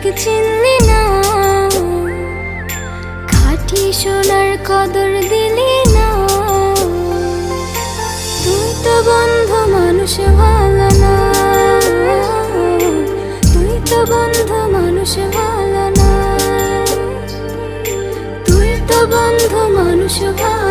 ঠিক চিনলি না, খাঁটি সোনার কদর দিলি না। তুই তো বন্ধু মানুষ ভালো না, তুই তো বন্ধু মানুষ ভালো না, তুই তো বন্ধু মানুষ ভালো।